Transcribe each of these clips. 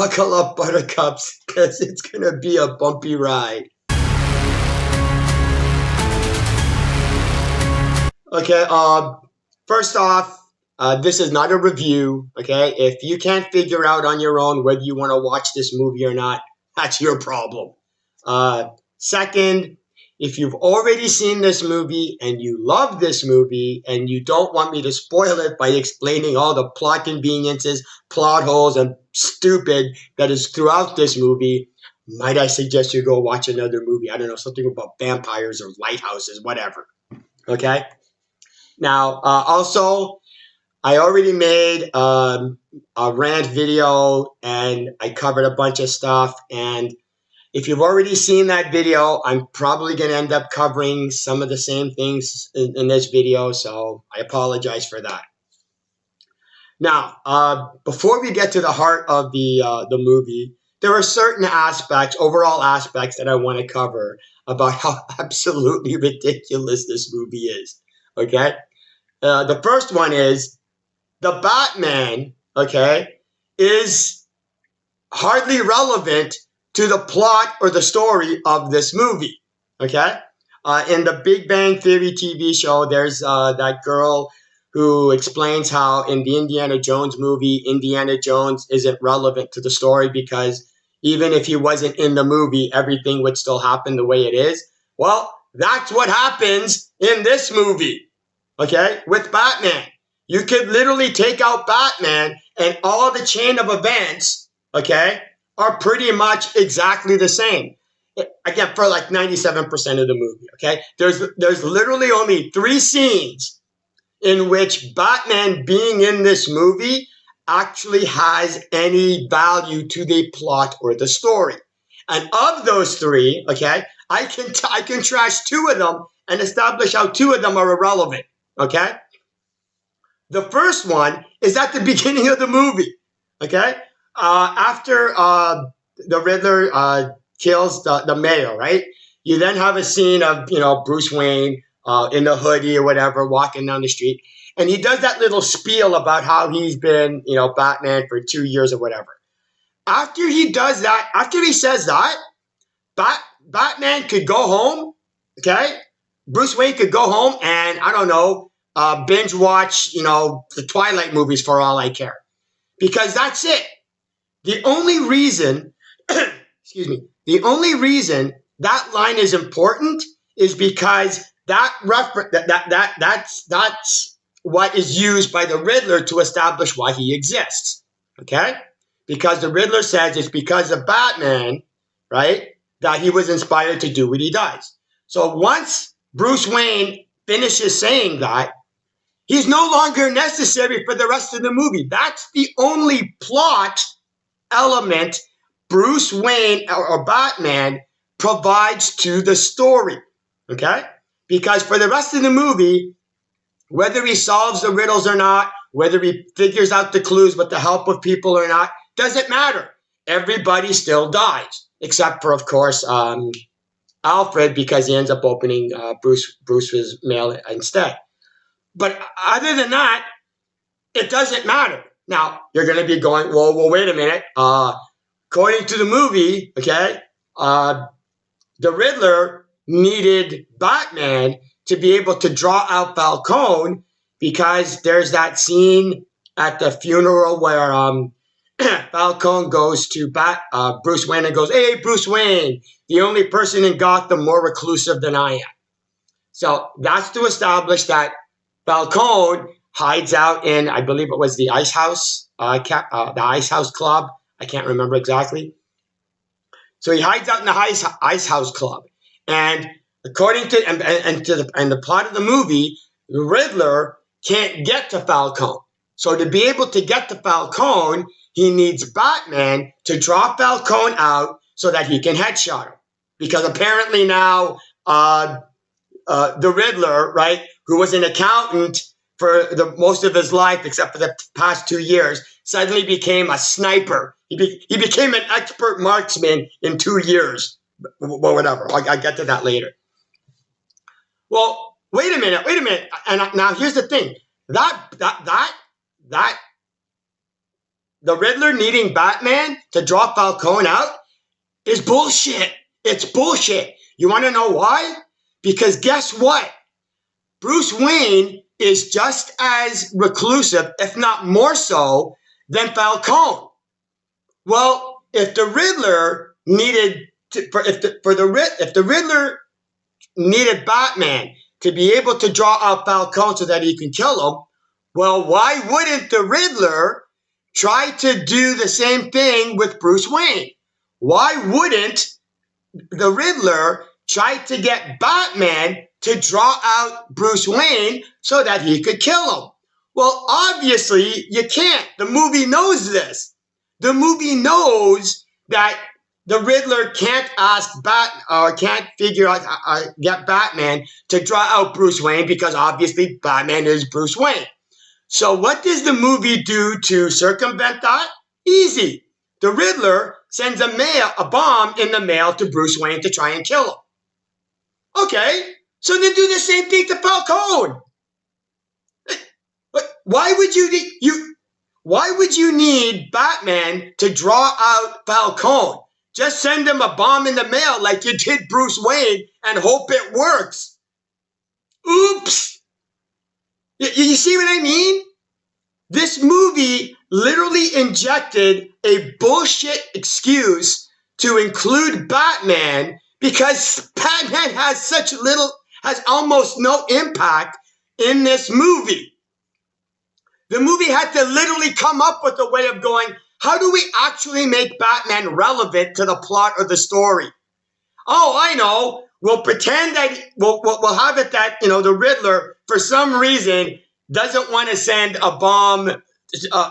Buckle up, buttercups, because it's going to be a bumpy ride. Okay, first off, this is not a review, okay? If you can't figure out on your own whether you want to watch this movie or not, that's your problem. Second, if you've already seen this movie and you love this movie and you don't want me to spoil it by explaining all the plot conveniences, plot holes, and stupid that is throughout this movie, might I suggest you go watch another movie? I don't know, something about vampires or lighthouses, whatever. Okay? Now, also, I already made a rant video and I covered a bunch of stuff. And if you've already seen that video, I'm probably going to end up covering some of the same things in this video. So I apologize for that. Now, before we get to the heart of the movie, there are certain aspects, overall aspects that I want to cover about how absolutely ridiculous this movie is. Okay? The first one is the Batman, okay, is hardly relevant to the plot or the story of this movie, okay? In the Big Bang Theory TV show, there's that girl who explains how in the Indiana Jones movie, Indiana Jones isn't relevant to the story because even if he wasn't in the movie, everything would still happen the way it is. Well, that's what happens in this movie. Okay, with Batman. You could literally take out Batman and all the chain of events, okay, are pretty much exactly the same. Again, for like 97% of the movie, okay? There's literally only 3 scenes in which Batman being in this movie actually has any value to the plot or the story. And of those 3, okay, I can trash 2 of them and establish how 2 of them are irrelevant. Okay? The first one is at the beginning of the movie. Okay? After the Riddler kills the mayor, right? You then have a scene of, Bruce Wayne in the hoodie or whatever, walking down the street. And he does that little spiel about how he's been, Batman for 2 years or whatever. After he does that, after he says that, Batman could go home, okay? Bruce Wayne could go home and, I don't know, binge watch, the Twilight movies for all I care. Because that's it. The only reason, excuse me, the only reason that line is important is because that's what is used by the Riddler to establish why he exists. Okay? Because the Riddler says it's because of Batman, right, that he was inspired to do what he does. So once Bruce Wayne finishes saying that, he's no longer necessary for the rest of the movie. That's the only plot element Bruce Wayne or Batman provides to the story, okay? Because for the rest of the movie, whether he solves the riddles or not, whether he figures out the clues with the help of people or not, doesn't matter. Everybody still dies, except for, of course, Alfred, because he ends up opening Bruce's mail instead. But other than that, it doesn't matter. Now, you're going to be going, well, wait a minute. According to the movie, okay, the Riddler needed Batman to be able to draw out Falcone because there's that scene at the funeral where Falcone goes to Bruce Wayne and goes, "Hey, Bruce Wayne, the only person in Gotham more reclusive than I am." So that's to establish that Falcone hides out in, I believe it was the Ice House, the Ice House Club. I can't remember exactly. So he hides out in the Ice House Club, and according to the plot of the movie, the Riddler can't get to Falcone. So to be able to get to Falcone, he needs Batman to draw Falcone out so that he can headshot him. Because apparently now the Riddler, right, who was an accountant for most of his life, except for the past 2 years, suddenly became a sniper. He became an expert marksman in 2 years. Well, whatever. I'll get to that later. Well, wait a minute. And now here's the thing. That the Riddler needing Batman to draw Falcone out is bullshit. It's bullshit. You want to know why? Because guess what? Bruce Wayne is just as reclusive, if not more so, than Falcone. Well, if the Riddler needed to, if the Riddler needed Batman to be able to draw out Falcone so that he can kill him, well, why wouldn't the Riddler try to do the same thing with Bruce Wayne? Why wouldn't the Riddler try to get Batman to draw out Bruce Wayne so that he could kill him? Well, obviously, you can't. The movie knows this. The movie knows that the Riddler can't can't figure out, get Batman to draw out Bruce Wayne because obviously Batman is Bruce Wayne. So what does the movie do to circumvent that? Easy. The Riddler sends a bomb in the mail to Bruce Wayne to try and kill him. Okay, so then do the same thing to Falcone. Why would you need Batman to draw out Falcone? Just send him a bomb in the mail like you did Bruce Wayne and hope it works. Oops. You see what I mean? This movie literally injected a bullshit excuse to include Batman because Batman has almost no impact in this movie. The movie had to literally come up with a way of going, how do we actually make Batman relevant to the plot or the story? Oh, I know. We'll pretend that we'll have it that, the Riddler, for some reason, doesn't want to send a bomb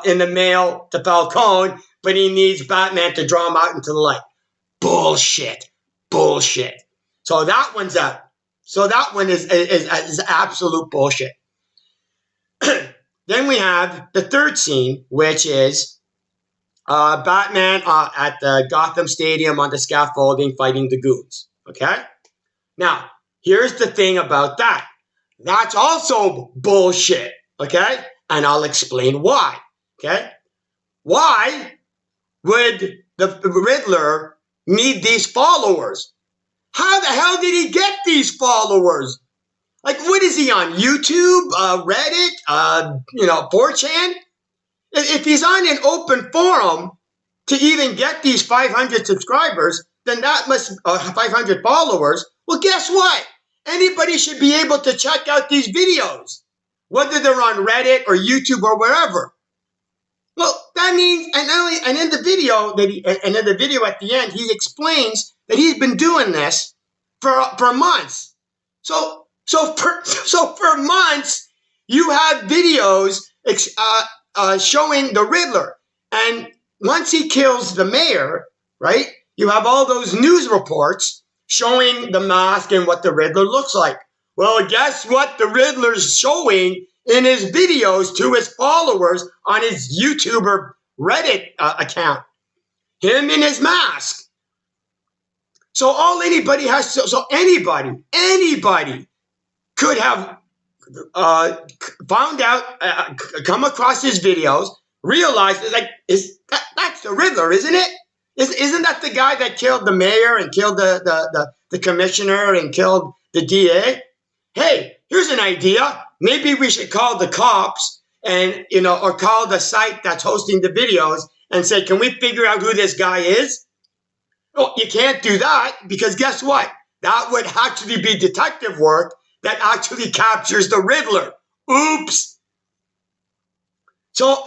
in the mail to Falcone, but he needs Batman to draw him out into the light. Bullshit. Bullshit. So that one's out. So that one is absolute bullshit. Then we have the third scene, which is Batman at the Gotham Stadium on the scaffolding fighting the goons. Okay? Now, here's the thing about that. That's also bullshit. Okay? And I'll explain why. Okay? Why would the Riddler need these followers? How the hell did he get these followers? Like, what is he on? YouTube, Reddit, 4chan? If he's on an open forum to even get these 500 subscribers, then that must 500 followers. Well, guess what? Anybody should be able to check out these videos, whether they're on Reddit or YouTube or wherever. Well, that means, and in the video at the end, he explains that he's been doing this for months. So for months, you have videos showing the Riddler. And once he kills the mayor, right, you have all those news reports showing the mask and what the Riddler looks like. Well, guess what the Riddler's showing in his videos to his followers on his YouTube or Reddit account? Him in his mask. So all anybody has to, so anybody could have found out, come across his videos, realized that's the Riddler, isn't it? Isn't that the guy that killed the mayor and killed the commissioner and killed the DA? Hey, here's an idea. Maybe we should call the cops and, or call the site that's hosting the videos and say, can we figure out who this guy is? Well, you can't do that because guess what? That would actually be detective work that actually captures the Riddler. Oops. So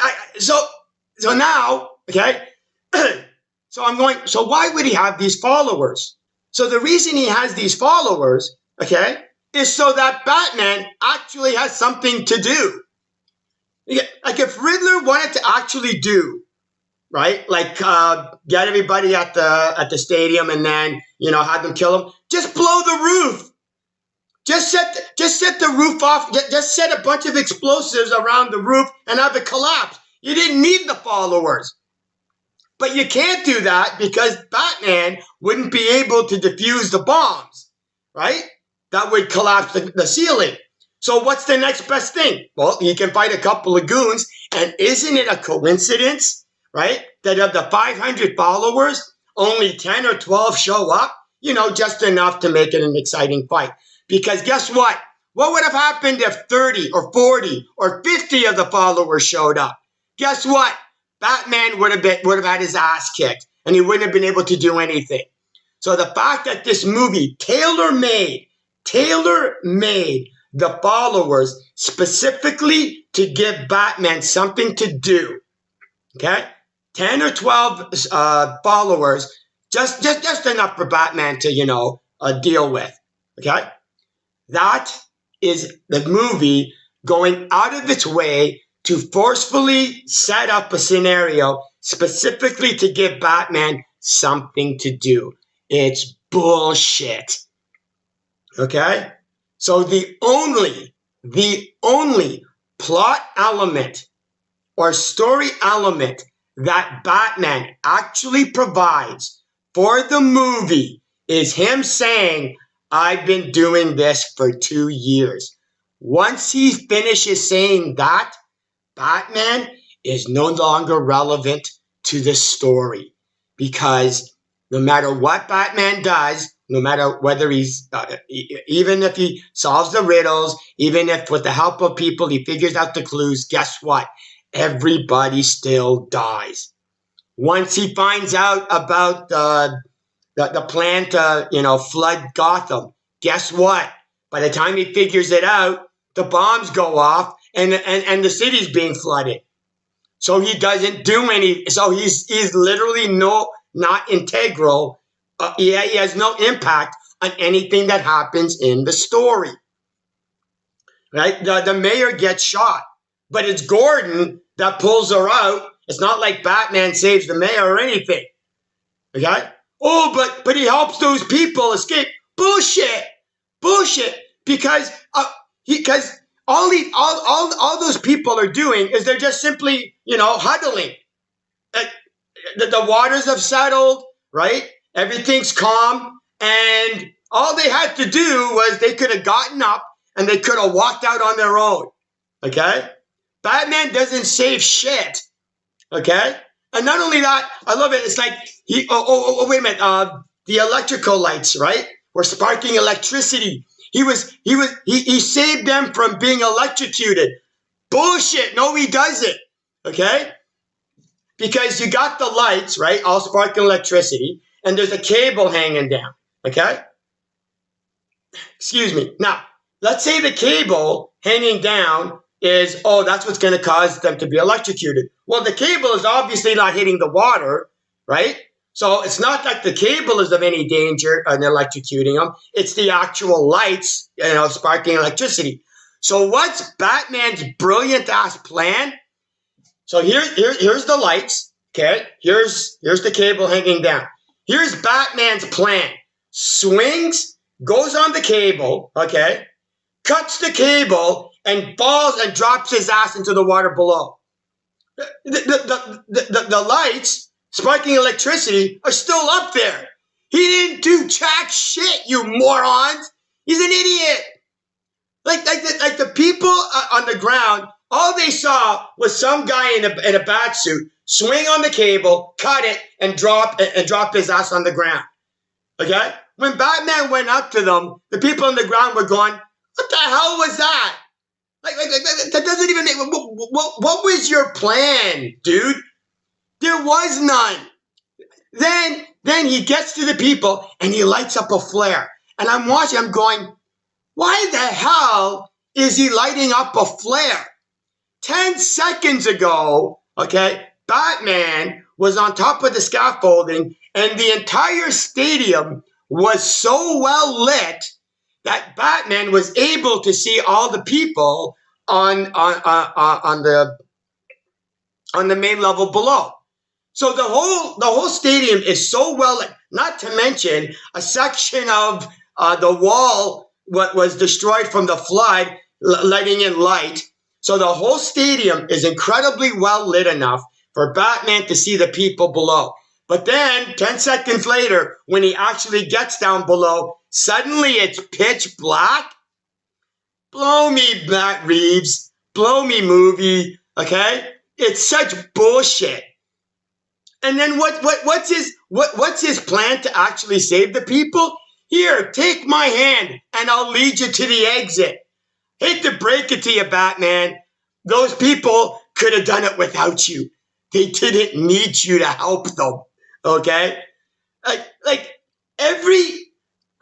now, okay, so why would he have these followers? So the reason he has these followers, okay, is so that Batman actually has something to do. Like if Riddler wanted to actually do, right, like get everybody at the stadium and then, have them kill him, just blow the roof. Just set the roof off. Just set a bunch of explosives around the roof and have it collapse. You didn't need the followers. But you can't do that because Batman wouldn't be able to defuse the bombs, right? That would collapse the ceiling. So what's the next best thing? Well, he can fight a couple of goons. And isn't it a coincidence right? That of the 500 followers, only 10 or 12 show up, just enough to make it an exciting fight. Because guess what? What would have happened if 30 or 40 or 50 of the followers showed up? Guess what? Batman would have had his ass kicked, and he wouldn't have been able to do anything. So the fact that this movie tailor-made the followers specifically to give Batman something to do, okay? 10 or 12 followers, just enough for Batman to, deal with, okay? That is the movie going out of its way to forcefully set up a scenario specifically to give Batman something to do. It's bullshit. Okay? So the only plot element or story element that Batman actually provides for the movie is him saying, I've been doing this for 2 years. Once he finishes saying that, Batman is no longer relevant to the story, because no matter what Batman does, no matter whether he's, even if he solves the riddles, even if with the help of people he figures out the clues, guess what? Everybody still dies. Once he finds out about the plan to, flood Gotham, guess what? By the time he figures it out, the bombs go off and the city's being flooded. So he doesn't do any. So he's literally not integral. He has no impact on anything that happens in the story. Right? The mayor gets shot, but it's Gordon that pulls her out. It's not like Batman saves the mayor or anything. Okay? Oh, but he helps those people escape. Bullshit. Because all those people are doing is they're just simply, huddling. The waters have settled, right? Everything's calm, and all they had to do was they could have gotten up and they could have walked out on their own. Okay? Batman doesn't save shit. Okay? And not only that, I love it. It's like wait a minute. The electrical lights, right? Were sparking electricity. He saved them from being electrocuted. Bullshit. No, he doesn't. Okay? Because you got the lights, right? All sparking electricity, and there's a cable hanging down. Okay? Excuse me. Now, let's say the cable hanging down is, that's what's going to cause them to be electrocuted. Well, the cable is obviously not hitting the water, right? So it's not like the cable is of any danger in electrocuting them. It's the actual lights, sparking electricity. So what's Batman's brilliant ass plan? So here's the lights. Okay, here's the cable hanging down. Here's Batman's plan. Swings, goes on the cable, okay, cuts the cable, and falls and drops his ass into the water below. The lights sparking electricity are still up there. He didn't do jack shit, you morons. He's an idiot. Like the people on the ground, all they saw was some guy in a bat suit swing on the cable, cut it, and drop his ass on the ground. Okay? When Batman went up to them, the people on the ground were going, "What the hell was that? Like that doesn't even make. What was your plan, dude? There was none." Then he gets to the people and he lights up a flare. And I'm watching, I'm going, why the hell is he lighting up a flare? 10 seconds ago, okay, Batman was on top of the scaffolding and the entire stadium was so well lit that Batman was able to see all the people on the main level below. So the whole stadium is so well lit, not to mention a section of the wall what was destroyed from the flood, letting in light. So the whole stadium is incredibly well lit enough for Batman to see the people below. But then 10 seconds later, when he actually gets down below, suddenly it's pitch black. Blow me, Matt Reeves. Blow me, movie. Okay? It's such bullshit. And then what's his plan to actually save the people? Here, take my hand and I'll lead you to the exit. Hate to break it to you, Batman. Those people could have done it without you. They didn't need you to help them. Okay?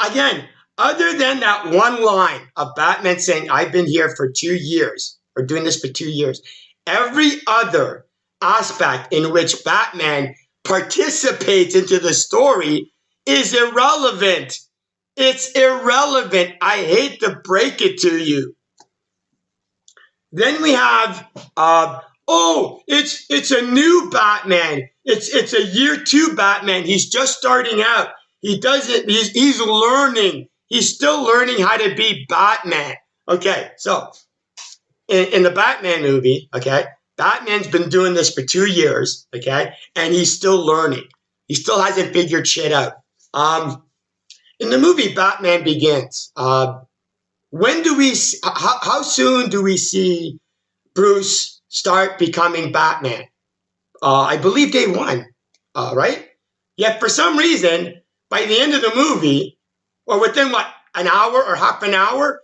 Again, other than that one line of Batman saying, I've been here for 2 years, or doing this for 2 years, every other aspect in which Batman participates into the story is irrelevant. It's irrelevant. I hate to break it to you. Then we have, it's a new Batman. It's a year 2 Batman. He's just starting out. He's learning. He's still learning how to be Batman. Okay, so in the Batman movie, okay, Batman's been doing this for 2 years, okay, and he's still learning. He still hasn't figured shit out. In the movie Batman Begins, how soon do we see Bruce start becoming Batman? I believe day 1, right? Yet for some reason, by the end of the movie, or within an hour or half an hour,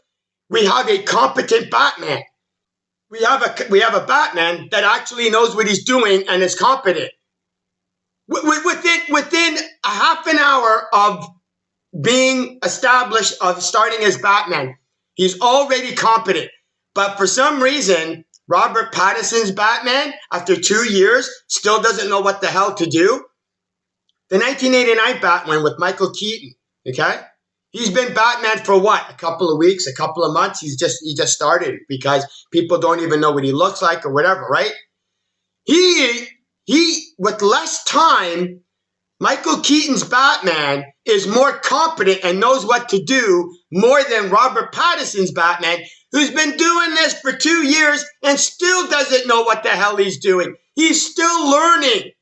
we have a competent Batman. We have a Batman that actually knows what he's doing and is competent. Within a half an hour of being established, of starting as Batman, he's already competent. But for some reason, Robert Pattinson's Batman, after 2 years, still doesn't know what the hell to do. The 1989 Batman with Michael Keaton, okay? He's been Batman for what? A couple of weeks, a couple of months. He just started because people don't even know what he looks like or whatever, right? He with less time, Michael Keaton's Batman is more competent and knows what to do more than Robert Pattinson's Batman, who's been doing this for 2 years and still doesn't know what the hell he's doing. He's still learning.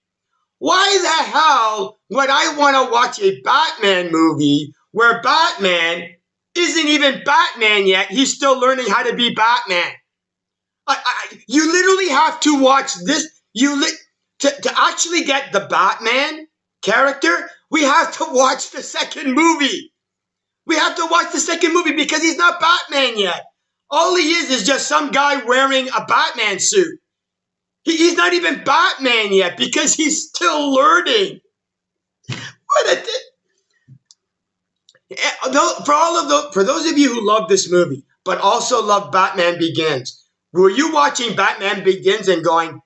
Why the hell would I want to watch a Batman movie where Batman isn't even Batman yet? He's still learning how to be Batman. You literally have to watch this. To actually get the Batman character, we have to watch the second movie. We have to watch the second movie because he's not Batman yet. All he is just some guy wearing a Batman suit. He's not even Batman yet because he's still learning. For those of you who love this movie, but also love Batman Begins, were you watching Batman Begins and going,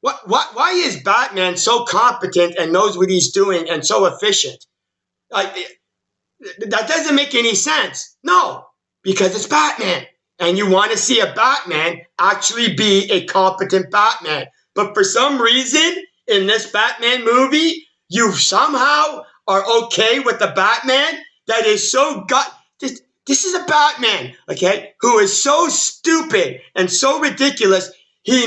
why is Batman so competent and knows what he's doing and so efficient? That doesn't make any sense. No, because it's Batman. And you want to see a Batman actually be a competent Batman. But for some reason, in this Batman movie, you somehow are okay with the Batman that is so this is a Batman, okay, who is so stupid and so ridiculous. He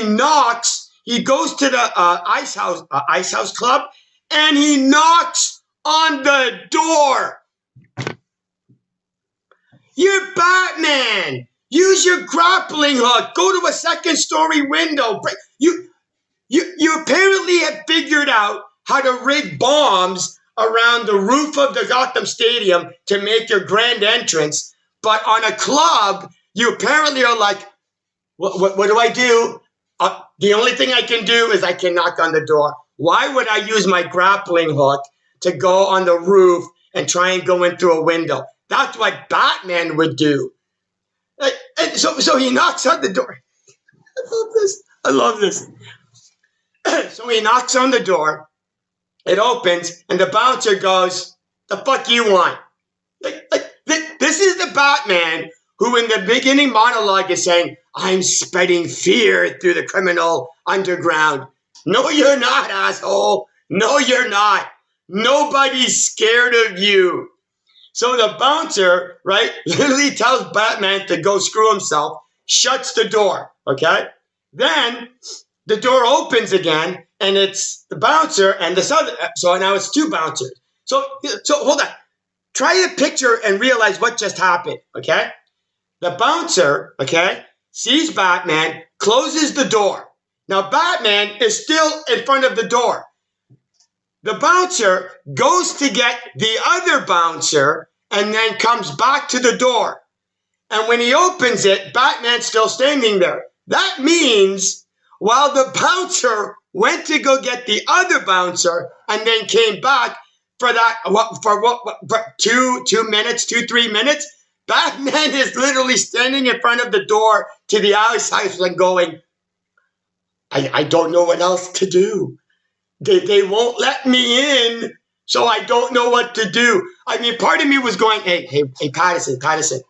goes to the Ice House Club, and he knocks on the door. You're Batman. Use your grappling hook. Go to a second-story window. You apparently have figured out how to rig bombs around the roof of the Gotham Stadium to make your grand entrance. But on a club, you apparently are like, what do I do? The only thing I can do is I can knock on the door. Why would I use my grappling hook to go on the roof and try and go in through a window? That's what Batman would do. And so he knocks on the door. I love this. So he knocks on the door. It opens, and the bouncer goes, "The fuck you want?" This is the Batman who in the beginning monologue is saying, "I'm spreading fear through the criminal underground." No, you're not, asshole. No, you're not. Nobody's scared of you. So the bouncer, right, literally tells Batman to go screw himself, shuts the door, okay? Then the door opens again, and it's the bouncer and this other, so now it's 2 bouncers. So hold on. Try to picture and realize what just happened, okay? The bouncer, okay, sees Batman, closes the door. Now Batman is still in front of the door. The bouncer goes to get the other bouncer and then comes back to the door. And when he opens it, Batman's still standing there. That means while the bouncer went to go get the other bouncer and then came back for that, for 3 minutes, Batman is literally standing in front of the door to the outside and going, I don't know what else to do. They won't let me in, so I don't know what to do. I mean, part of me was going, hey, Patterson,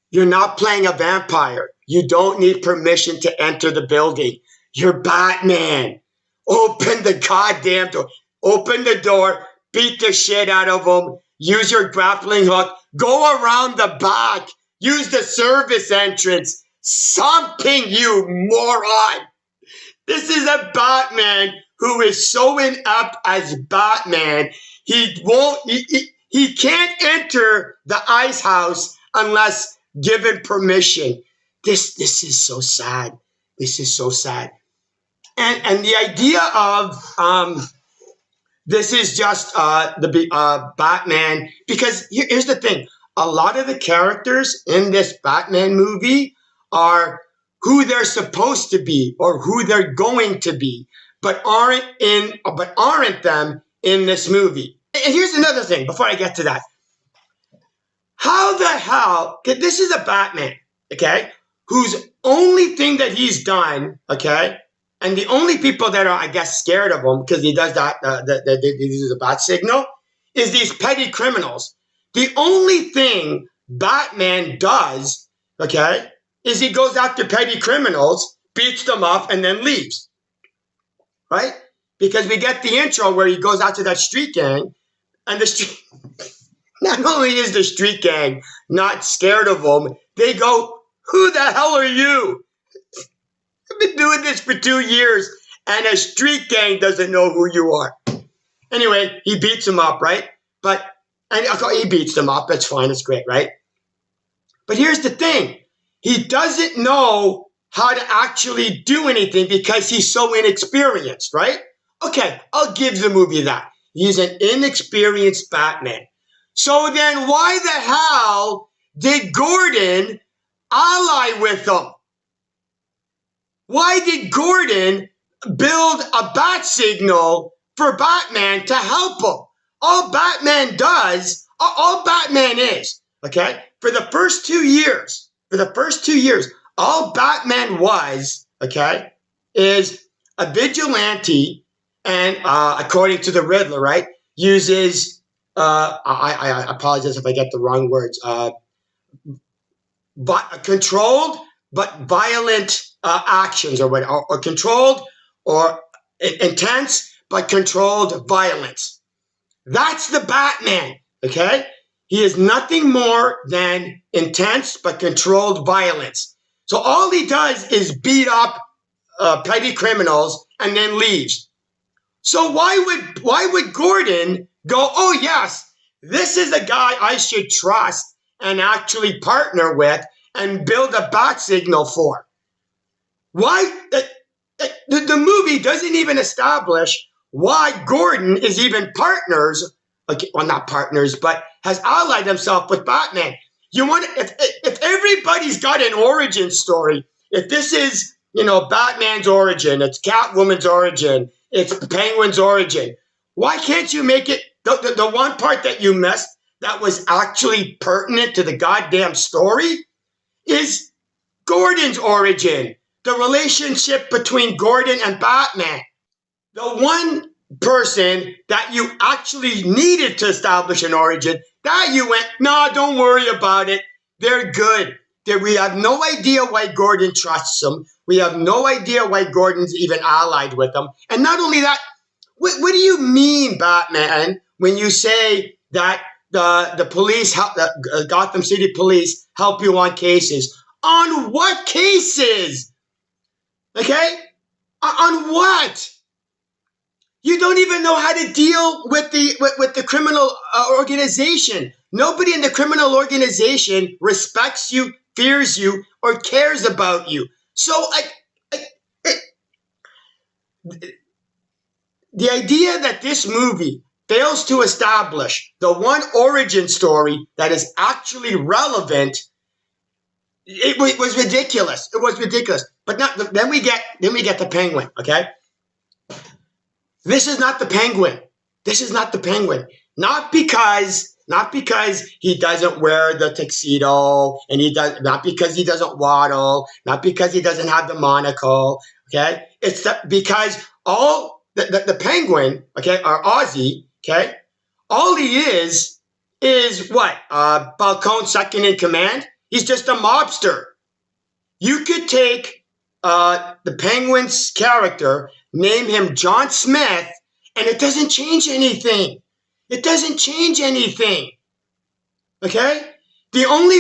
you're not playing a vampire. You don't need permission to enter the building. You're Batman. Open the goddamn door. Open the door, beat the shit out of them, use your grappling hook, go around the back, use the service entrance. Something, you moron. This is a Batman who is so inept as Batman. He can't enter the ice house unless given permission. This is so sad. This is so sad. And the idea of this is just the Batman, because here's the thing. A lot of the characters in this Batman movie are who they're supposed to be or who they're going to be, but aren't them in this movie. And here's another thing before I get to that. How the hell, this is a Batman, okay, whose only thing that he's done, okay, and the only people that are, I guess, scared of him because he does that, he uses a bat signal, is these petty criminals. The only thing Batman does, okay, is he goes after petty criminals, beats them up, and then leaves, right? Because we get the intro where he goes out to that street gang, and the street, not only is the street gang not scared of him, they go, who the hell are you? I've been doing this for 2 years, and a street gang doesn't know who you are. Anyway, he beats him up, right? And he beats them up. That's fine. It's great, right? But here's the thing. He doesn't know how to actually do anything because he's so inexperienced, right? Okay, I'll give the movie that. He's an inexperienced Batman. So then why the hell did Gordon ally with him? Why did Gordon build a bat signal for Batman to help him? All Batman does, all Batman is, okay? For the first 2 years, all Batman was, okay, is a vigilante and, according to the Riddler, right, uses, I apologize if I get the wrong words, but controlled but violent actions or controlled or intense but controlled violence. That's the Batman, okay? He is nothing more than intense but controlled violence. So all he does is beat up petty criminals and then leaves. So why would Gordon go, oh yes, this is a guy I should trust and actually partner with and build a bat signal for? Why? The movie doesn't even establish why Gordon is even partners, okay, well, not partners, but has allied himself with Batman. You want, if everybody's got an origin story, if this is, Batman's origin, it's Catwoman's origin, it's Penguin's origin, why can't you make it the one part that you missed that was actually pertinent to the goddamn story is Gordon's origin, the relationship between Gordon and Batman. The one person that you actually needed to establish an origin, that you went, no, don't worry about it. They're good. We have no idea why Gordon trusts them. We have no idea why Gordon's even allied with them. And not only that, what do you mean, Batman, when you say that the police, the Gotham City police help you on cases? On what cases? Okay? On what? You don't even know how to deal with the criminal organization. Nobody in the criminal organization respects you, fears you, or cares about you. So the idea that this movie fails to establish the one origin story that is actually relevant, it was ridiculous. It was ridiculous. But not, then we get the Penguin. Okay, this is not the Penguin. This is not the Penguin. Not because he doesn't wear the tuxedo, and not because he doesn't waddle, not because he doesn't have the monocle. Okay, it's because all the Penguin, okay, or Ozzy, okay, all he is what? Balcone second in command. He's just a mobster. You could take the Penguin's character, name him John Smith, and it doesn't change anything. It doesn't change anything. Okay? The only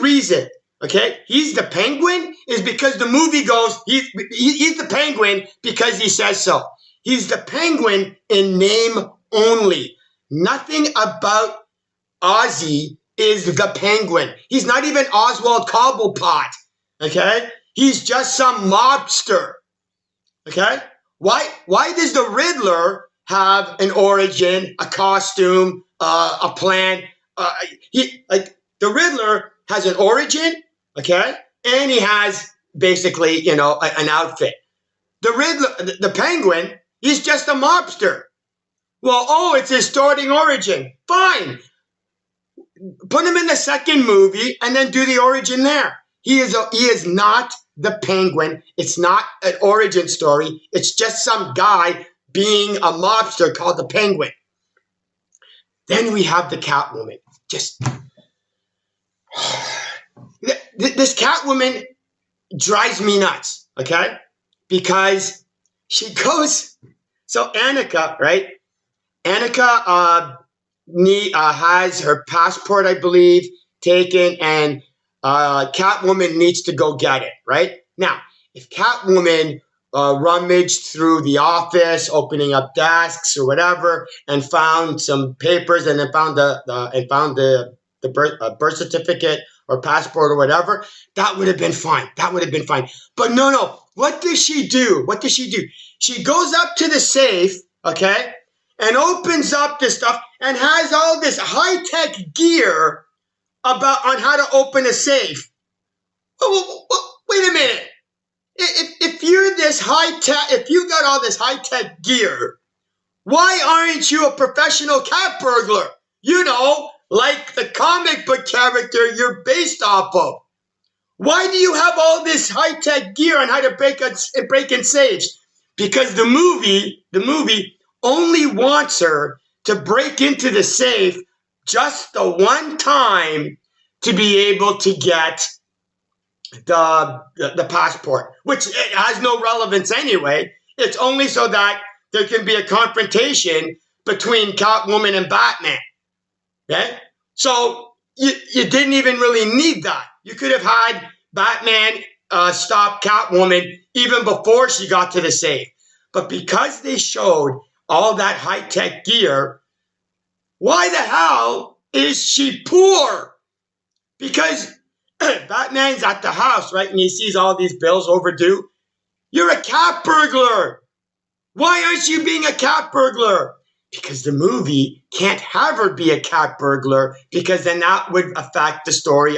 reason, okay, he's the Penguin is because the movie goes, he's the Penguin because he says so. He's the Penguin in name only. Nothing about Ozzy is the Penguin. He's not even Oswald Cobblepot. Okay? He's just some mobster. Okay? Why does the Riddler have an origin, a costume, a plan? The Riddler has an origin, okay, and he has basically, an outfit. The Riddler, the Penguin, he's just a mobster. Well, it's his starting origin. Fine. Put him in the second movie and then do the origin there. He is not the Penguin. It's not an origin story. It's just some guy being a mobster called the Penguin. Then we have the Catwoman. Just this Catwoman drives me nuts, okay? Because she goes. So Annika, right? Annika has her passport, I believe, taken, and Catwoman needs to go get it, right? Now, if Catwoman rummaged through the office, opening up desks or whatever, and found some papers, and then found the birth certificate or passport or whatever, that would have been fine. That would have been fine. But no. What does she do? She goes up to the safe, okay, and opens up this stuff and has all this high-tech gear on how to open a safe. Wait a minute. If you're this high-tech, if you got all this high-tech gear, why aren't you a professional cat burglar? Like the comic book character you're based off of. Why do you have all this high-tech gear on how to break in safes? Because the movie only wants her to break into the safe just the one time to be able to get the passport, which has no relevance anyway. It's only so that there can be a confrontation between Catwoman and Batman. Okay? So you didn't even really need that. You could have had Batman stop Catwoman even before she got to the safe. But because they showed all that high-tech gear, why the hell is she poor? Because Batman's at the house, right? And he sees all these bills overdue. You're a cat burglar. Why aren't you being a cat burglar? Because the movie can't have her be a cat burglar, because then that would affect the story.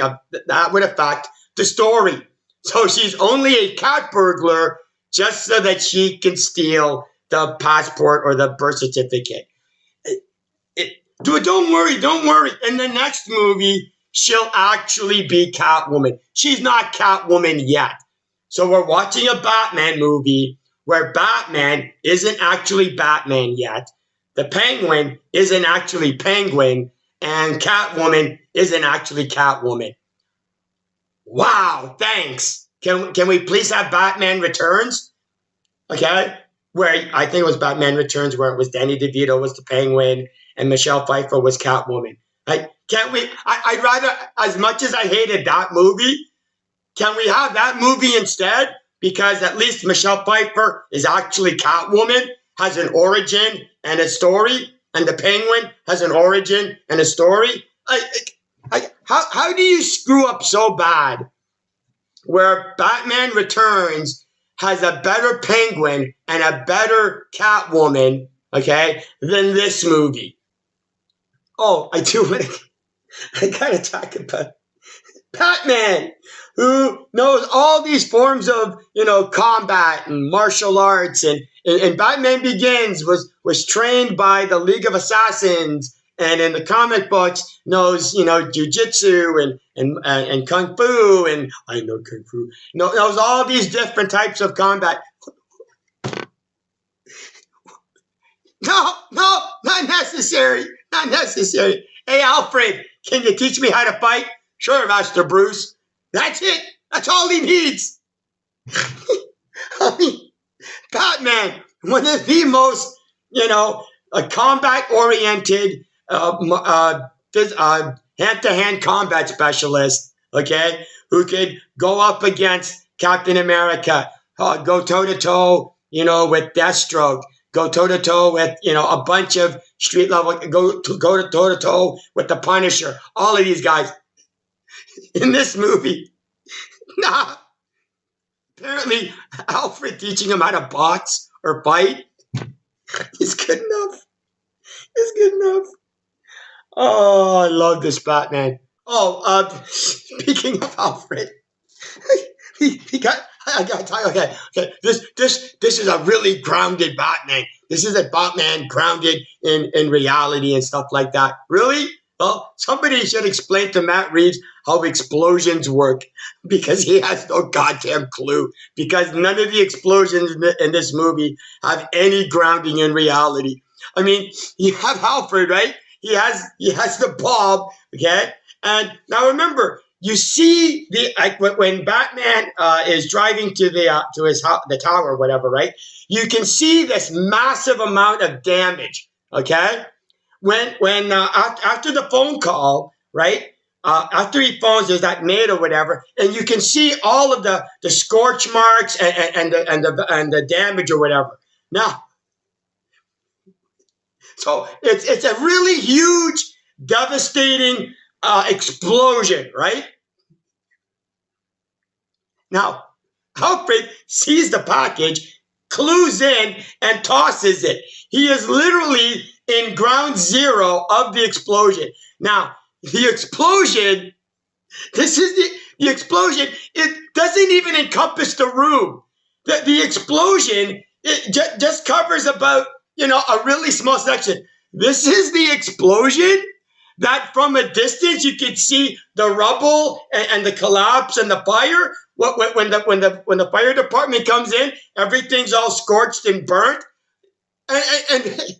So she's only a cat burglar just so that she can steal the passport or the birth certificate. Don't worry. In the next movie, she'll actually be Catwoman. She's not Catwoman yet. So we're watching a Batman movie where Batman isn't actually Batman yet. The Penguin isn't actually Penguin, and Catwoman isn't actually Catwoman. Wow, thanks. Can we please have Batman Returns? Okay? Where I think it was Batman Returns, where it was Danny DeVito was the Penguin and Michelle Pfeiffer was Catwoman. Can't we? I'd rather, as much as I hated that movie, can we have that movie instead? Because at least Michelle Pfeiffer is actually Catwoman, has an origin and a story, and the Penguin has an origin and a story. How do you screw up so bad where Batman Returns has a better Penguin and a better Catwoman, okay, than this movie. Oh, I do want to, I gotta talk about Batman, who knows all these forms of, combat and martial arts, and Batman Begins was trained by the League of Assassins, and in the comic books knows, jujitsu and kung fu, and I know kung fu, knows all these different types of combat. No, not necessary, not necessary. Hey, Alfred, can you teach me how to fight? Sure, Master Bruce. That's it. That's all he needs. I mean, Batman, one of the most, combat-oriented, hand-to-hand combat specialists, okay, who could go up against Captain America, go toe-to-toe, with Deathstroke, go toe-to-toe with, a bunch of street-level, go toe-to-toe with the Punisher, all of these guys. In this movie, nah. Apparently, Alfred teaching him how to box or fight is good enough. Is good enough. Oh, I love this Batman. Oh, speaking of Alfred, he got. I got to tell you, okay. This is a really grounded Batman. This is a Batman grounded in reality and stuff like that. Really? Well, somebody should explain to Matt Reeves how explosions work, because he has no goddamn clue, because none of the explosions in this movie have any grounding in reality. I mean, you have Alfred, right? He has the bulb, okay? And now remember, you see when Batman is driving to the tower or whatever, right? You can see this massive amount of damage, okay? When after the phone call, right? After he phones, there's that maid or whatever, and you can see all of the scorch marks and the damage or whatever. Now, so it's a really huge, devastating explosion, right? Now, Alfred sees the package, clues in, and tosses it. He is literally in ground zero of the explosion. Now, the explosion, the explosion, it doesn't even encompass the room. The explosion, it just covers about, a really small section. This is the explosion that from a distance you can see the rubble and the collapse and the fire. When the fire department comes in, everything's all scorched and burnt. And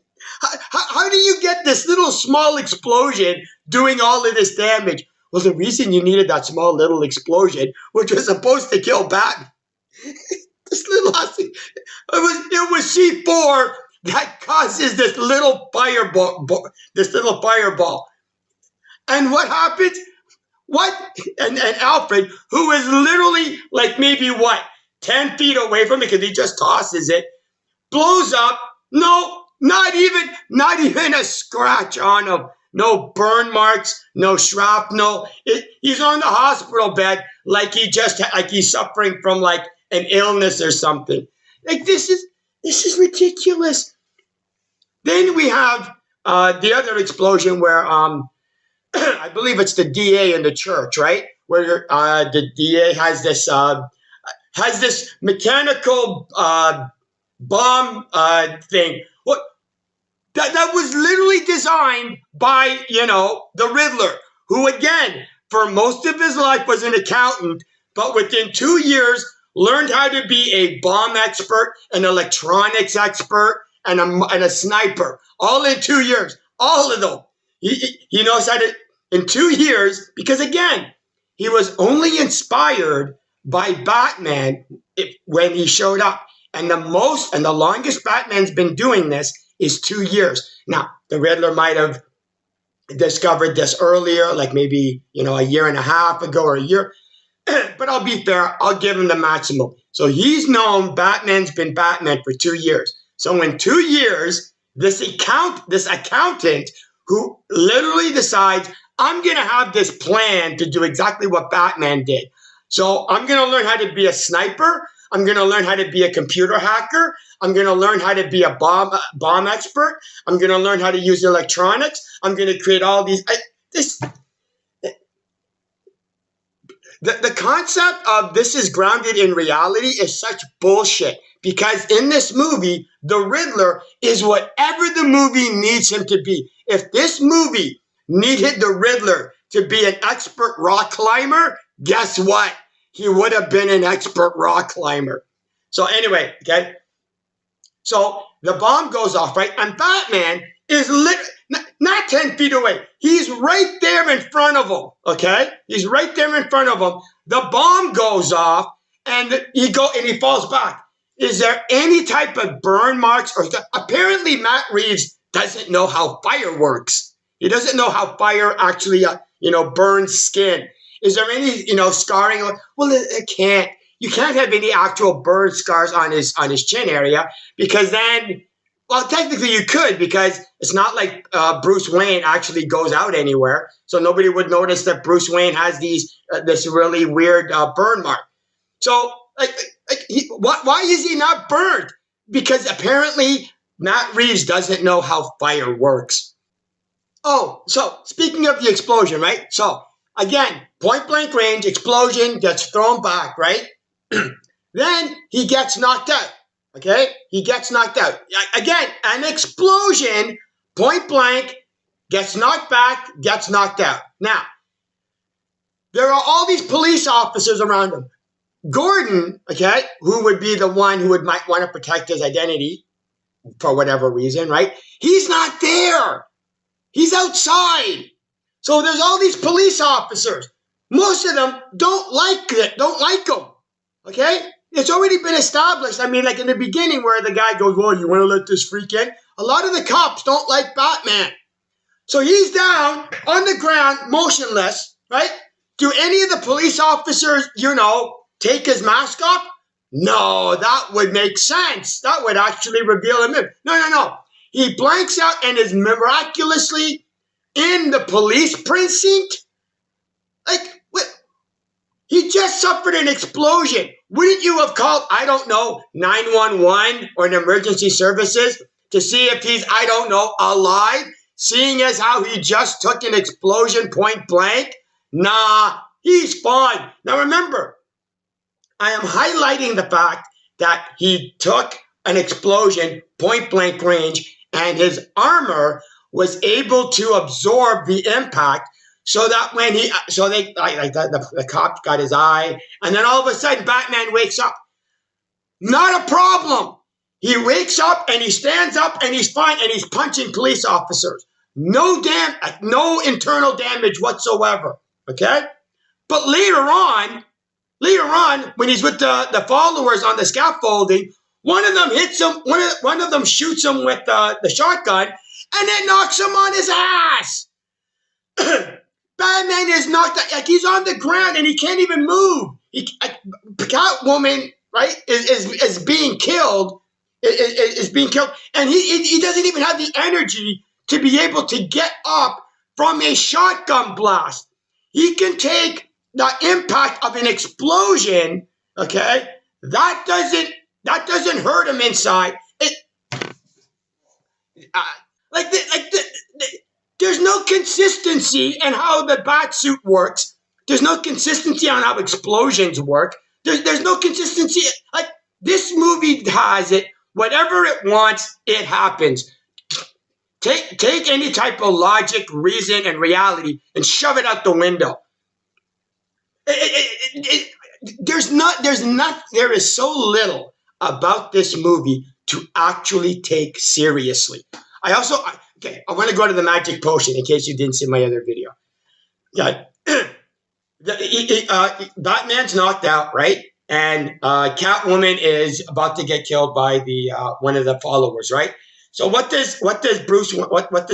how do you get this little small explosion doing all of this damage? Well, the reason you needed that small little explosion, which was supposed to kill Batman, this little, it was C4 that causes this little fireball. And what happens? And Alfred, who is literally like maybe 10 feet away from it, because he just tosses it, blows up. No, not even a scratch on him. No burn marks, no shrapnel. He's on the hospital bed like he's suffering from like an illness or something. Like this is ridiculous. Then we have the other explosion where I believe it's the DA in the church, right? Where the DA has this mechanical bomb thing. What that was literally designed by the Riddler, who again for most of his life was an accountant, but within 2 years learned how to be a bomb expert, an electronics expert, and a sniper. All in 2 years, all of them. He knows how to in 2 years, because again, he was only inspired by Batman when he showed up. And the longest Batman's been doing this is 2 years. Now, the Riddler might have discovered this earlier, like maybe, a year and a half ago or a year. But I'll be fair, I'll give him the maximum. So he's known Batman's been Batman for 2 years. So in 2 years, this accountant who literally decides, I'm going to have this plan to do exactly what Batman did. So I'm going to learn how to be a sniper. I'm going to learn how to be a computer hacker. I'm going to learn how to be a bomb expert. I'm going to learn how to use electronics. I'm going to create all these. The concept of this is grounded in reality is such bullshit, because in this movie, the Riddler is whatever the movie needs him to be. If this movie needed the Riddler to be an expert rock climber, guess what? He would have been an expert rock climber. So anyway, okay. So the bomb goes off, right? And Batman is not 10 feet away. He's right there in front of him, okay? He's right there in front of him. The bomb goes off, and he falls back. Is there any type of burn marks? Apparently, Matt Reeves doesn't know how fire works. He doesn't know how fire actually, burns skin. Is there any, scarring? Well, it can't. You can't have any actual burn scars on his chin area, because then, well, technically you could, because it's not like Bruce Wayne actually goes out anywhere, so nobody would notice that Bruce Wayne has this really weird burn mark. So, why is he not burned? Because apparently Matt Reeves doesn't know how fire works. Oh, so speaking of the explosion, right? So again, point blank range, explosion, gets thrown back, right? Then he gets knocked out. Okay? He gets knocked out. Again, an explosion, point blank, gets knocked back, gets knocked out. Now, there are all these police officers around him. Gordon, okay, who would be the one who might want to protect his identity for whatever reason, right? He's not there. He's outside. So there's all these police officers. Most of them don't like him. Okay? It's already been established. I mean, like in the beginning where the guy goes, well, you want to let this freak in? A lot of the cops don't like Batman. So he's down on the ground, motionless, right? Do any of the police officers, take his mask off? No, that would make sense. That would actually reveal him. No. He blanks out and is miraculously in the police precinct. Like, what? He just suffered an explosion. Wouldn't you have called, 911 or an emergency services to see if he's, alive? Seeing as how he just took an explosion point blank? Nah, he's fine. Now remember, I am highlighting the fact that he took an explosion point blank range and his armor was able to absorb the impact, so that when the cop got his eye, and then all of a sudden Batman wakes up. Not a problem. He wakes up and he stands up and he's fine and he's punching police officers. No internal damage whatsoever. Okay? But later on, when he's with the followers on the scaffolding, one of them hits him, one of them shoots him with the shotgun, and then knocks him on his ass. Batman is knocked out, like he's on the ground and he can't even move. Catwoman, right, is being killed, is being killed, and he doesn't even have the energy to be able to get up from a shotgun blast. He can take the impact of an explosion, okay? That doesn't hurt him inside. There's no consistency in how the bat suit works. There's no consistency on how explosions work. There's no consistency. Like, this movie has it. Whatever it wants, it happens. Take any type of logic, reason, and reality and shove it out the window. There is so little about this movie to actually take seriously. I want to go to the magic potion in case you didn't see my other video. Yeah. Batman's knocked out, right? And Catwoman is about to get killed by the one of the followers, right? So what does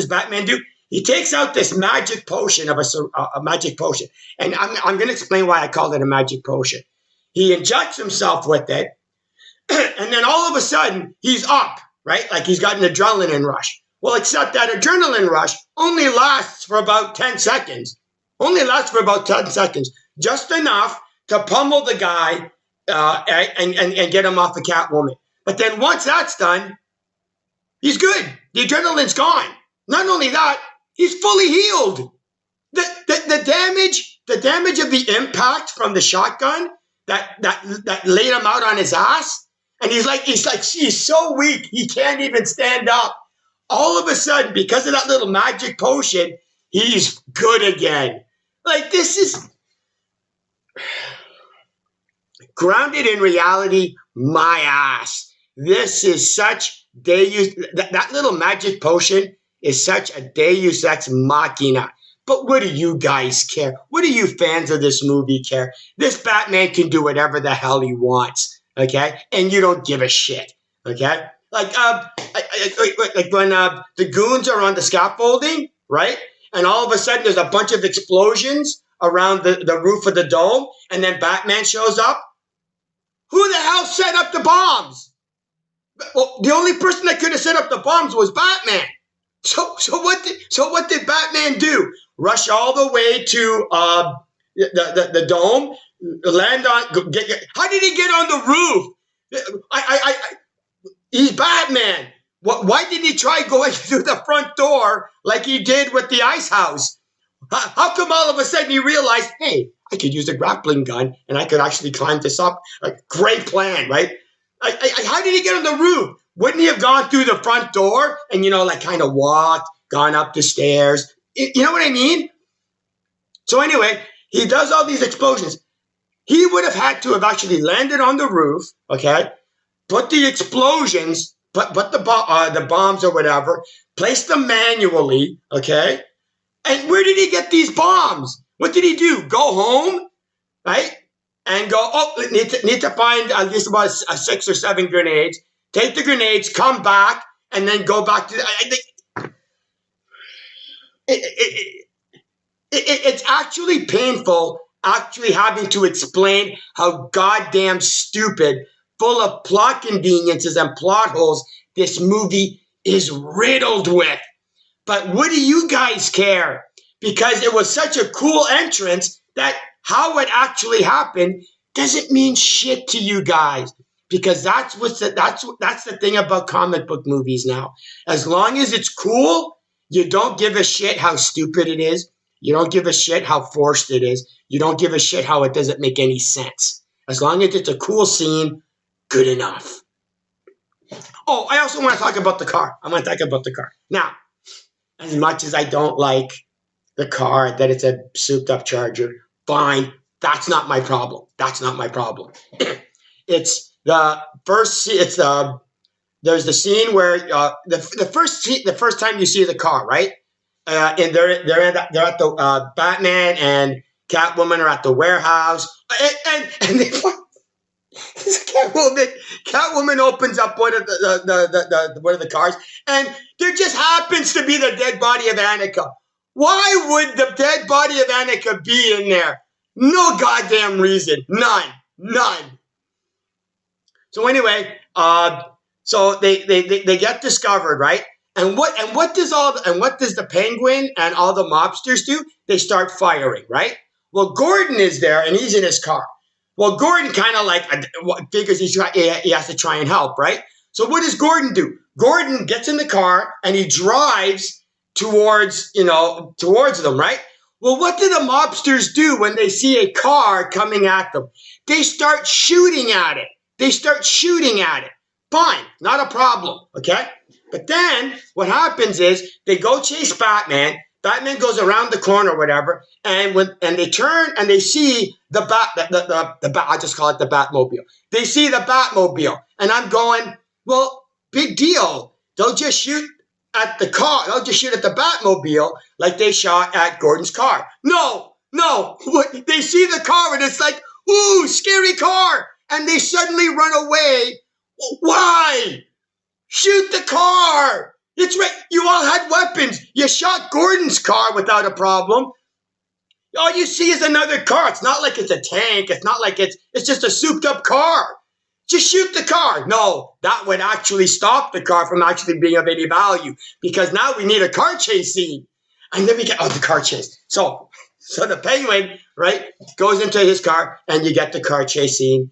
Batman do? He takes out this magic potion of a magic potion, and I'm going to explain why I called it a magic potion. He injects himself with it, and then all of a sudden he's up, right? Like he's got an adrenaline rush. Well, except that adrenaline rush only lasts for about 10 seconds. Just enough to pummel the guy and get him off of Catwoman. But then once that's done, he's good. The adrenaline's gone. Not only that, he's fully healed. The damage of the impact from the shotgun that laid him out on his ass, and he's so weak he can't even stand up. All of a sudden, because of that little magic potion, he's good again. Like, this is grounded in reality, my ass. This is such Deus. That little magic potion is such a Deus ex machina. But what do you guys care? What do you fans of this movie care? This Batman can do whatever the hell he wants, okay? And you don't give a shit, okay? Like when the goons are on the scaffolding, right? And all of a sudden there's a bunch of explosions around the roof of the dome, and then Batman shows up. Who the hell set up the bombs? Well, the only person that could have set up the bombs was Batman. So what did Batman do? Rush all the way to the dome, land on. How did he get on the roof? He's Batman. Why did he try going through the front door like he did with the ice house? How come all of a sudden he realized, hey, I could use a grappling gun and I could actually climb this up? Like, great plan, right? How did he get on the roof? Wouldn't he have gone through the front door and, kind of walked, gone up the stairs? You know what I mean? So anyway, he does all these explosions. He would have had to have actually landed on the roof, okay? Put the explosions, put the bombs or whatever, place them manually, okay? And where did he get these bombs? What did he do? Go home, right? And go, need to find at least about 6 or 7 grenades. Take the grenades, come back, and then go back to. It's actually painful, actually having to explain how goddamn stupid, full of plot conveniences and plot holes this movie is riddled with. But what do you guys care? Because it was such a cool entrance that how it actually happened doesn't mean shit to you guys. Because that's the thing about comic book movies now. As long as it's cool, you don't give a shit how stupid it is. You don't give a shit how forced it is. You don't give a shit how it doesn't make any sense. As long as it's a cool scene, good enough. Oh, I also want to talk about the car. Now, as much as I don't like the car, that it's a souped up Charger, fine. That's not my problem. It's the first. There's the scene where the first time you see the car, right? And they're at the Batman and Catwoman are at the warehouse, and they. Catwoman opens up one of the cars, and there just happens to be the dead body of Annika. Why would the dead body of Annika be in there? No goddamn reason. None. So anyway, so they get discovered, right? And what does the Penguin and all the mobsters do? They start firing, right? Well, Gordon is there and he's in his car. Well, Gordon kind of figures he has to try and help, right? So what does Gordon do? Gordon gets in the car and he drives towards them, right? Well, what do the mobsters do when they see a car coming at them? They start shooting at it. Fine, not a problem, okay? But then what happens is they go chase Batman. Batman goes around the corner or whatever, and they turn and they see the I just call it the Batmobile. They see the Batmobile, and I'm going, well, big deal. They'll just shoot at the car. They'll just shoot at the Batmobile like they shot at Gordon's car. No. They see the car and it's like, ooh, scary car, and they suddenly run away. Why? Shoot the car. It's right. You all had weapons. You shot Gordon's car without a problem. All you see is another car. It's not like it's a tank. It's not like it's just a souped up car. Just shoot the car. No, that would actually stop the car from actually being of any value, because now we need a car chase scene. And then we get, the car chase. So the Penguin, right, goes into his car and you get the car chase scene.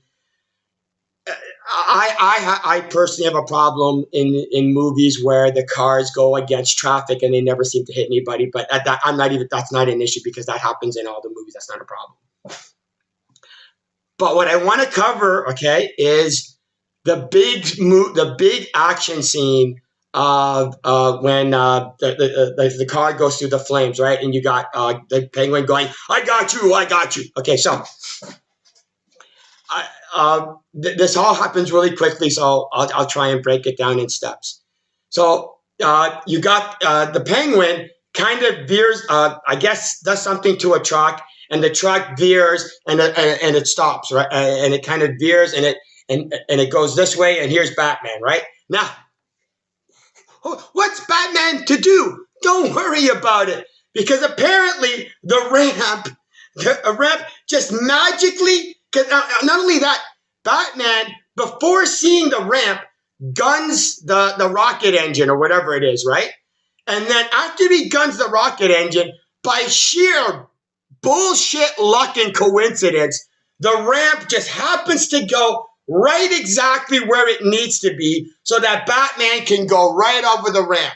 I personally have a problem in movies where the cars go against traffic and they never seem to hit anybody. But that's not an issue because that happens in all the movies. That's not a problem. But what I want to cover, okay, is the big action scene of when the car goes through the flames, right? And you got the Penguin going, "I got you, I got you." Okay, so this all happens really quickly, so I'll try and break it down in steps. So you got the Penguin kind of veers, I guess, does something to a truck, and the truck veers and it stops, right? And it kind of veers and it goes this way, and here's Batman, right? Now, what's Batman to do? Don't worry about it, because apparently the ramp just magically. Not only that, Batman, before seeing the ramp, guns the rocket engine or whatever it is, right? And then after he guns the rocket engine, by sheer bullshit luck and coincidence, the ramp just happens to go right exactly where it needs to be so that Batman can go right over the ramp.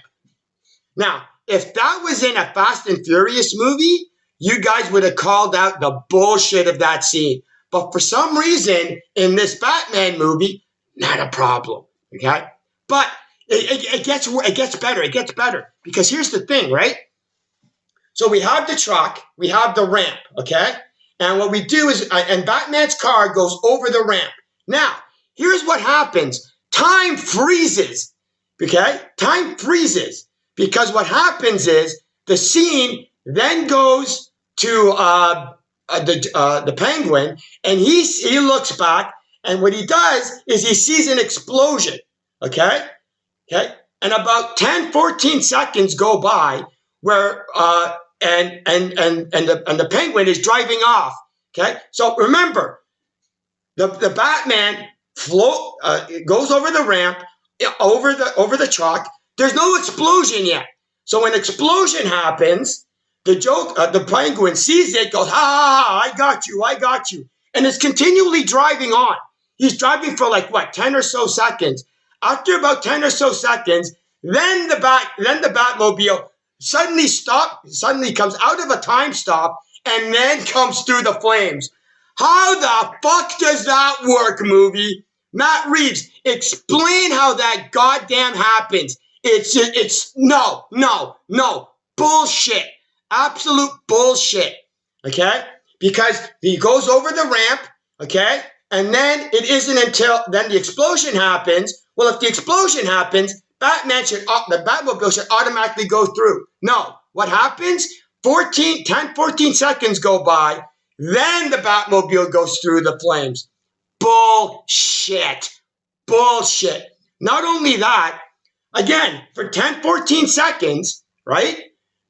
Now, if that was in a Fast and Furious movie, you guys would have called out the bullshit of that scene. But for some reason, in this Batman movie, not a problem, okay? But it gets better. It gets better. Because here's the thing, right? So we have the truck. We have the ramp, okay? And what we do is, and Batman's car goes over the ramp. Now, here's what happens. Time freezes, okay? Time freezes. Because what happens is the scene then goes to the Penguin, and he looks back, and what he does is he sees an explosion, okay? And about 10, 14 seconds go by where and the Penguin is driving off, okay? So remember, the Batman goes over the ramp, over the truck. There's no explosion yet. So when explosion happens, the Penguin sees it, goes, ha, ha, ha, I got you. And is continually driving on. He's driving for 10 or so seconds. After about 10 or so seconds, then the Batmobile suddenly comes out of a time stop and then comes through the flames. How the fuck does that work, movie? Matt Reeves, explain how that goddamn happens. It's no, bullshit. Absolute bullshit, okay? Because he goes over the ramp, okay? And then it isn't until then the explosion happens. Well, if the explosion happens, the Batmobile should automatically go through. No, what happens? 10, 14 seconds go by, then the Batmobile goes through the flames. Bullshit. Not only that, again, for 10, 14 seconds, right?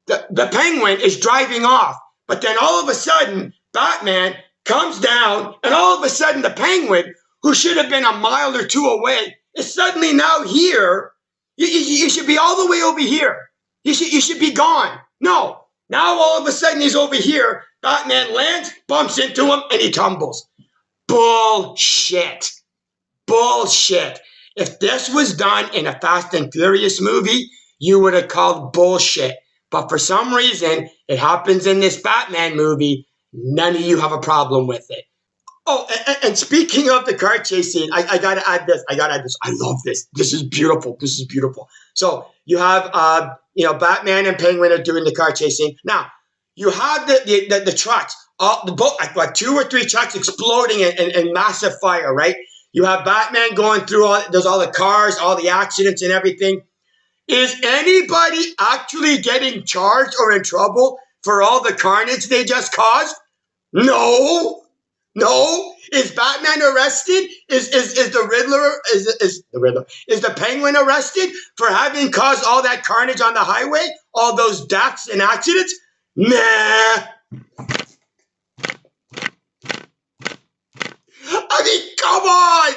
The Penguin is driving off. But then all of a sudden, Batman comes down, and all of a sudden the Penguin, who should have been a mile or two away, is suddenly now here. You should be all the way over here. You should be gone. No. Now all of a sudden he's over here. Batman lands, bumps into him, and he tumbles. Bullshit. If this was done in a Fast and Furious movie, you would have called bullshit. But for some reason, it happens in this Batman movie. None of you have a problem with it. Oh, and speaking of the car chase scene, I got to add this. I love this. This is beautiful. So you have, Batman and Penguin are doing the car chase scene. Now, you have the trucks, like 2 or 3 trucks exploding in massive fire, right? You have Batman going through there's all the cars, all the accidents and everything. Is anybody actually getting charged or in trouble for all the carnage they just caused? No. Is Batman arrested? Is the Penguin arrested for having caused all that carnage on the highway? All those deaths and accidents? Nah. I mean, come on.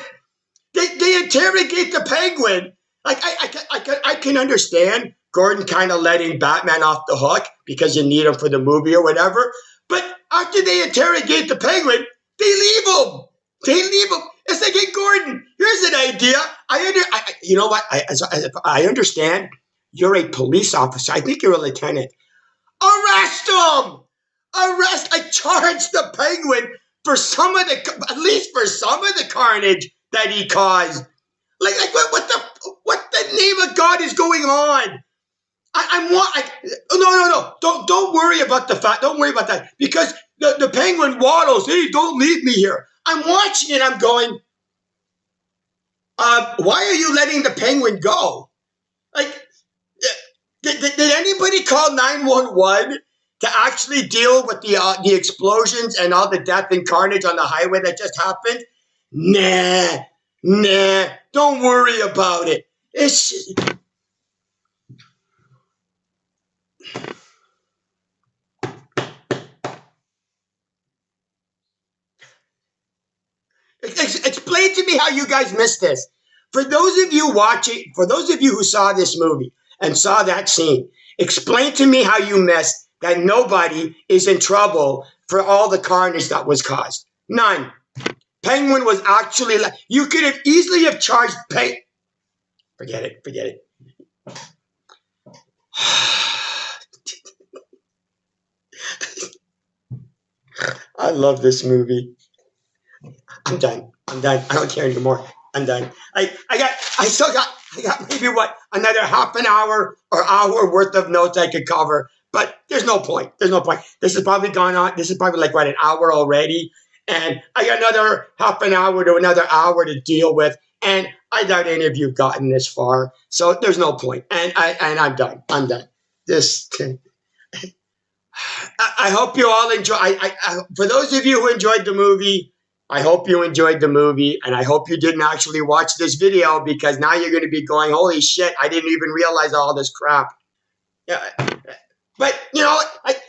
They interrogate the Penguin. I can understand Gordon kind of letting Batman off the hook because you need him for the movie or whatever. But after they interrogate the Penguin, they leave him. It's like, hey, Gordon, here's an idea. You know what? I understand. You're a police officer. I think you're a lieutenant. Arrest him! Charge the Penguin for at least for some of the carnage that he caused. What the name of God is going on? No. Don't worry about the fact. Don't worry about that because the Penguin waddles. Hey, don't leave me here. I'm watching it. I'm going. Why are you letting the Penguin go? Like, did anybody call 911 to actually deal with the explosions and all the death and carnage on the highway that just happened? Nah. Don't worry about it. It's explain to me how you guys missed this. For those of you who saw this movie and saw that scene, explain to me how you missed that nobody is in trouble for all the carnage that was caused. None. Penguin was actually you could have easily have charged Forget it. I love this movie. I'm done. I don't care anymore. I'm done. I got maybe another half an hour or hour worth of notes I could cover, but there's no point. This has probably gone on. This is probably an hour already, and I got another half an hour to another hour to deal with, and I doubt any of you've gotten this far, so there's no point. And I'm done. This. I hope you all enjoy. For those of you who enjoyed the movie, I hope you enjoyed the movie, and I hope you didn't actually watch this video because now you're going to be going, "Holy shit! I didn't even realize all this crap." Yeah, but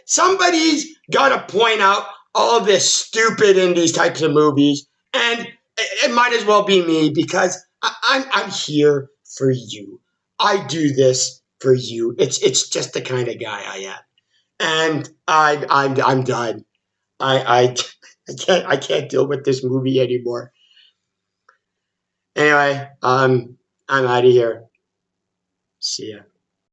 somebody's got to point out all this stupid in these types of movies, and it might as well be me because I'm here for you. I do this for you. It's just the kind of guy I am. And I'm done. I can't deal with this movie anymore. Anyway, I'm out of here. See ya.